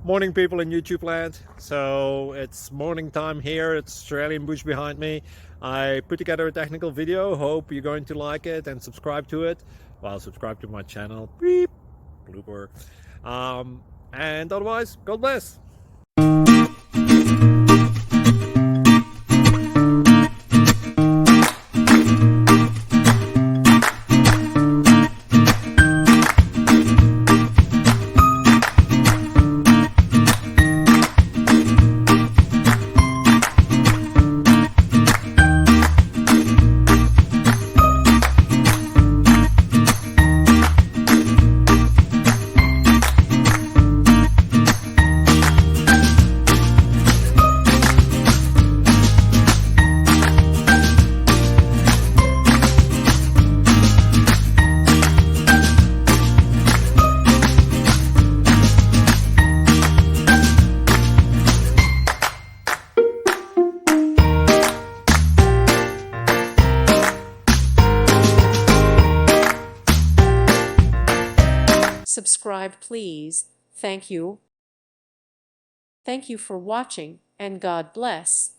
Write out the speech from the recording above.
Morning, people in YouTube land. So it's morning time here. It's Australian bush behind me. I put together a technical video. Hope you're going to like it and subscribe to it. Well, subscribe to my channel. Beep. Blooper. And otherwise, God bless. Subscribe, please. Thank you. Thank you for watching, and God bless.